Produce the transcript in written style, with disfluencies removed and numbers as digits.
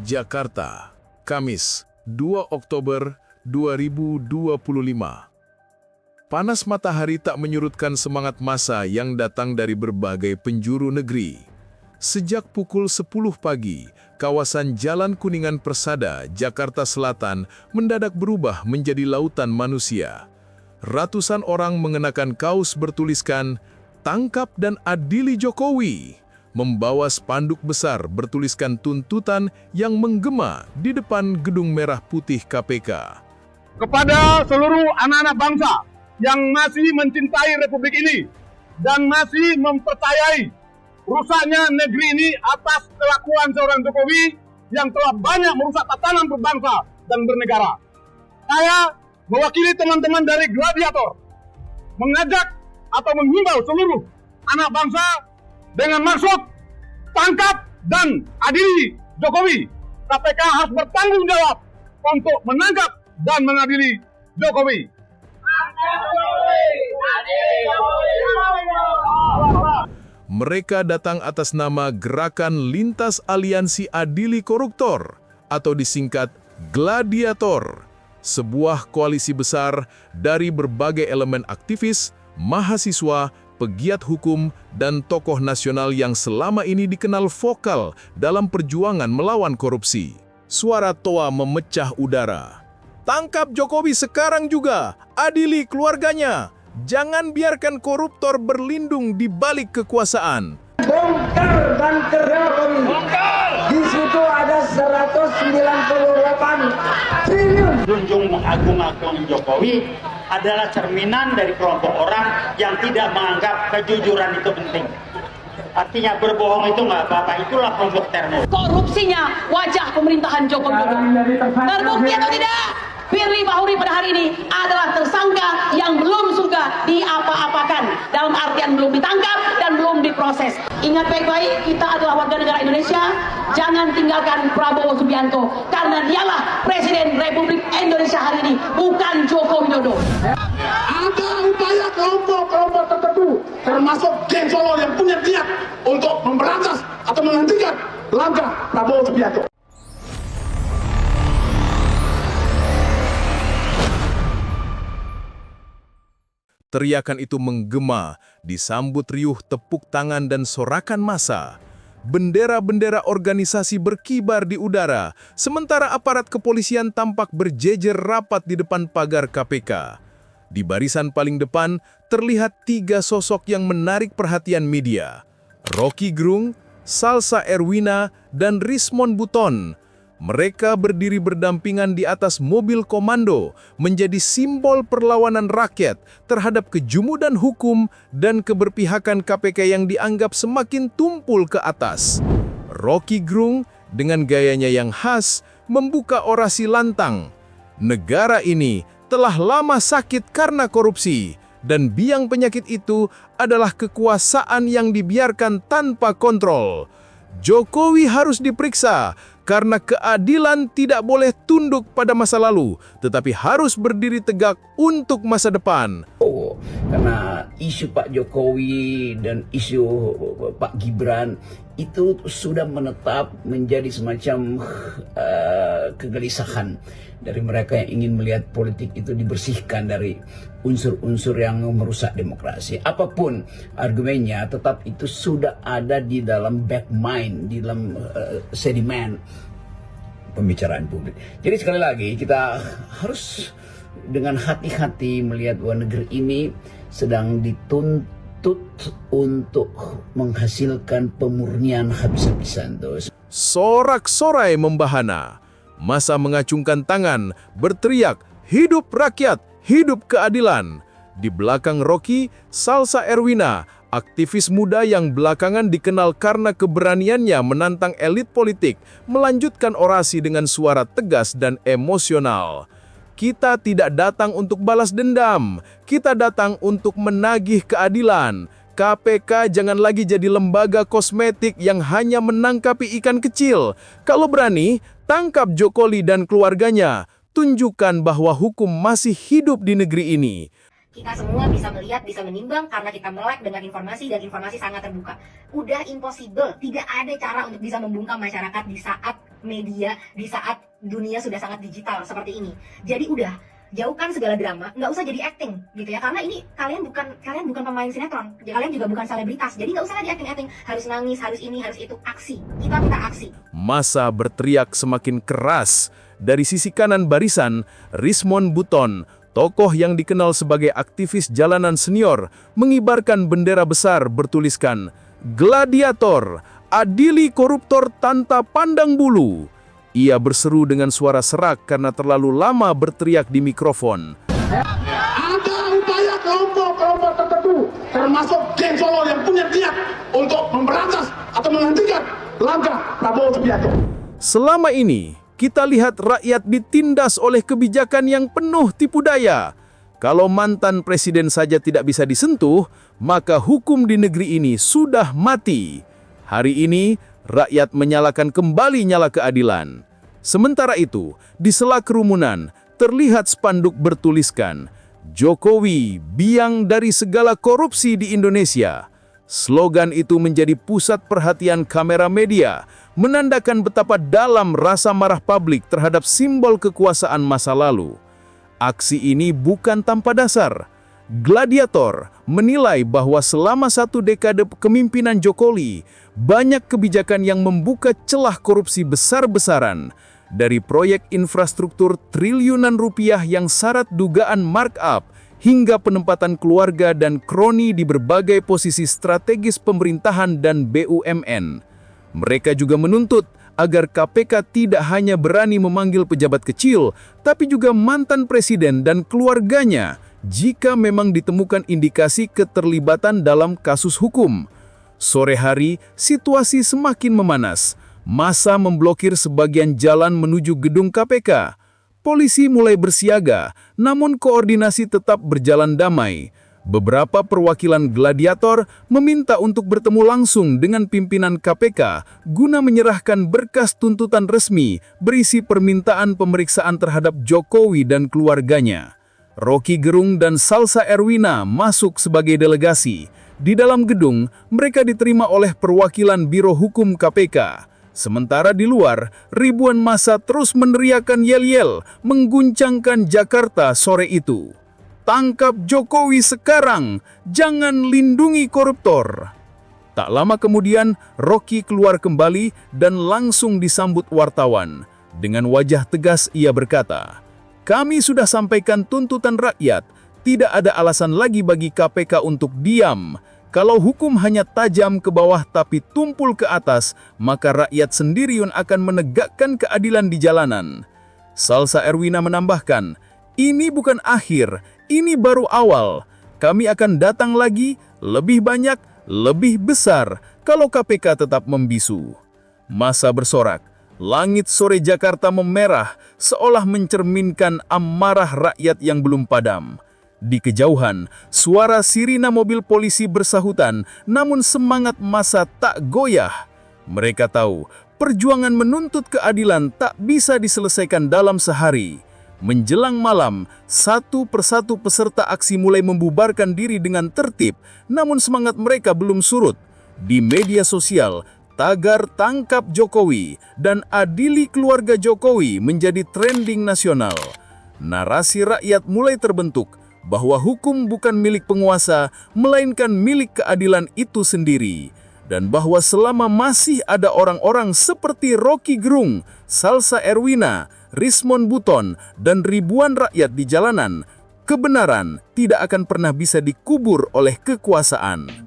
Jakarta, Kamis, 2 Oktober 2025. Panas matahari tak menyurutkan semangat massa yang datang dari berbagai penjuru negeri. Sejak pukul 10 pagi, kawasan Jalan Kuningan Persada, Jakarta Selatan mendadak berubah menjadi lautan manusia. Ratusan orang mengenakan kaos bertuliskan, "Tangkap dan adili Jokowi", membawa spanduk besar bertuliskan tuntutan yang menggema di depan Gedung Merah Putih KPK. Kepada seluruh anak-anak bangsa yang masih mencintai Republik ini dan masih mempercayai rusaknya negeri ini atas kelakuan seorang Jokowi yang telah banyak merusak tatanan berbangsa dan bernegara. Saya mewakili teman-teman dari Gladiator mengajak atau menghimbau seluruh anak bangsa dengan maksud tangkap dan adili Jokowi. KPK harus bertanggung jawab untuk menangkap dan mengadili Jokowi. Mereka datang atas nama Gerakan Lintas Aliansi Adili Koruptor atau disingkat Gladiator, sebuah koalisi besar dari berbagai elemen aktivis, mahasiswa, pegiat hukum, dan tokoh nasional yang selama ini dikenal vokal dalam perjuangan melawan korupsi. Suara Toa memecah udara. Tangkap Jokowi sekarang juga, adili keluarganya. Jangan biarkan koruptor berlindung di balik kekuasaan. Bongkar bunker Jokowi. Di situ ada 198 triliun. Junjung mengagung-agung Jokowi adalah cerminan dari kelompok orang yang tidak menganggap kejujuran itu penting. Artinya berbohong itu nggak apa-apa, itulah kelompok teror. Korupsinya wajah pemerintahan Joko Widodo. Terbukti atau tidak? Firly Bahuri pada hari ini adalah tersangka yang belum juga diapa-apakan, dalam artian belum ditangkap dan belum diproses. Ingat baik-baik, kita adalah warga negara Indonesia. Jangan tinggalkan Prabowo Subianto, karena dialah Presiden Republik Indonesia hari ini, bukan Joko Widodo. Ada upaya kelompok-kelompok tertentu, termasuk geng Solo yang punya niat untuk memberantas atau menghentikan langkah Prabowo Subianto. Teriakan itu menggema, disambut riuh tepuk tangan dan sorakan massa. Bendera-bendera organisasi berkibar di udara, sementara aparat kepolisian tampak berjejer rapat di depan pagar KPK. Di barisan paling depan, terlihat 3 sosok yang menarik perhatian media. Rocky Gerung, Salsa Erwina, dan Rismon Buton. Mereka berdiri berdampingan di atas mobil komando, menjadi simbol perlawanan rakyat terhadap kejumudan hukum dan keberpihakan KPK yang dianggap semakin tumpul ke atas. Rocky Gerung dengan gayanya yang khas membuka orasi lantang. Negara ini telah lama sakit karena korupsi, dan biang penyakit itu adalah kekuasaan yang dibiarkan tanpa kontrol. Jokowi harus diperiksa, karena keadilan tidak boleh tunduk pada masa lalu, tetapi harus berdiri tegak untuk masa depan. Karena isu Pak Jokowi dan isu Pak Gibran itu sudah menetap menjadi semacam kegelisahan dari mereka yang ingin melihat politik itu dibersihkan dari unsur-unsur yang merusak demokrasi. Apapun argumennya, tetap itu sudah ada di dalam back mind, di dalam sedimen pembicaraan publik. Jadi sekali lagi kita harus dengan hati-hati melihat bahwa negeri ini sedang dituntut untuk menghasilkan pemurnian habis-habisan. Sorak-sorai membahana. Massa mengacungkan tangan, berteriak, "Hidup rakyat, hidup keadilan." Di belakang Rocky, Salsa Erwina, aktivis muda yang belakangan dikenal karena keberaniannya menantang elit politik, melanjutkan orasi dengan suara tegas dan emosional. Kita tidak datang untuk balas dendam, kita datang untuk menagih keadilan. KPK jangan lagi jadi lembaga kosmetik yang hanya menangkapi ikan kecil. Kalau berani, tangkap Jokowi dan keluarganya. Tunjukkan bahwa hukum masih hidup di negeri ini. Kita semua bisa melihat, bisa menimbang karena kita melek dengan informasi dan informasi sangat terbuka. Udah impossible, tidak ada cara untuk bisa membungkam masyarakat di saat media, di saat dunia sudah sangat digital seperti ini. Jadi udah, jauhkan segala drama, nggak usah jadi acting gitu ya, karena ini kalian bukan pemain sinetron, kalian juga bukan selebritas, jadi nggak usah lagi acting, harus nangis, harus ini, harus itu, aksi. Kita minta aksi. Massa berteriak semakin keras. Dari sisi kanan barisan, Rismond Buton, tokoh yang dikenal sebagai aktivis jalanan senior, mengibarkan bendera besar bertuliskan, "Gladiator, adili koruptor tanpa pandang bulu." Ia berseru dengan suara serak karena terlalu lama berteriak di mikrofon. Ada upaya kelompok-kelompok tertentu, termasuk geng Solo yang punya niat untuk memberantas atau menghentikan langkah Prabowo Subianto. Selama ini, kita lihat rakyat ditindas oleh kebijakan yang penuh tipu daya. Kalau mantan presiden saja tidak bisa disentuh, maka hukum di negeri ini sudah mati. Hari ini, rakyat menyalakan kembali nyala keadilan. Sementara itu, di sela kerumunan, terlihat spanduk bertuliskan, "Jokowi, biang dari segala korupsi di Indonesia." Slogan itu menjadi pusat perhatian kamera media, menandakan betapa dalam rasa marah publik terhadap simbol kekuasaan masa lalu. Aksi ini bukan tanpa dasar. Gladiator menilai bahwa selama 1 dekade kepemimpinan Jokowi, banyak kebijakan yang membuka celah korupsi besar-besaran, dari proyek infrastruktur triliunan rupiah yang syarat dugaan markup, hingga penempatan keluarga dan kroni di berbagai posisi strategis pemerintahan dan BUMN. Mereka juga menuntut agar KPK tidak hanya berani memanggil pejabat kecil, tapi juga mantan presiden dan keluarganya jika memang ditemukan indikasi keterlibatan dalam kasus hukum. Sore hari, situasi semakin memanas. Massa memblokir sebagian jalan menuju gedung KPK. Polisi mulai bersiaga, namun koordinasi tetap berjalan damai. Beberapa perwakilan gladiator meminta untuk bertemu langsung dengan pimpinan KPK guna menyerahkan berkas tuntutan resmi berisi permintaan pemeriksaan terhadap Jokowi dan keluarganya. Rocky Gerung dan Salsa Erwina masuk sebagai delegasi. Di dalam gedung, mereka diterima oleh perwakilan Biro Hukum KPK. Sementara di luar, ribuan massa terus meneriakan yel-yel, mengguncangkan Jakarta sore itu. "Tangkap Jokowi sekarang, jangan lindungi koruptor." Tak lama kemudian, Rocky keluar kembali dan langsung disambut wartawan. Dengan wajah tegas ia berkata, "Kami sudah sampaikan tuntutan rakyat, tidak ada alasan lagi bagi KPK untuk diam. Kalau hukum hanya tajam ke bawah tapi tumpul ke atas, maka rakyat sendiri yang akan menegakkan keadilan di jalanan." Salsa Erwina menambahkan, "Ini bukan akhir, ini baru awal. Kami akan datang lagi, lebih banyak, lebih besar, kalau KPK tetap membisu." Massa bersorak, langit sore Jakarta memerah, seolah mencerminkan amarah rakyat yang belum padam. Di kejauhan, suara sirina mobil polisi bersahutan, namun semangat massa tak goyah. Mereka tahu, perjuangan menuntut keadilan tak bisa diselesaikan dalam sehari. Menjelang malam, satu persatu peserta aksi mulai membubarkan diri dengan tertib, namun semangat mereka belum surut. Di media sosial, tagar "Tangkap Jokowi" dan "Adili keluarga Jokowi" menjadi trending nasional. Narasi rakyat mulai terbentuk, bahwa hukum bukan milik penguasa, melainkan milik keadilan itu sendiri. Dan bahwa selama masih ada orang-orang seperti Rocky Gerung, Salsa Erwina, Rismond Buton, dan ribuan rakyat di jalanan, kebenaran tidak akan pernah bisa dikubur oleh kekuasaan.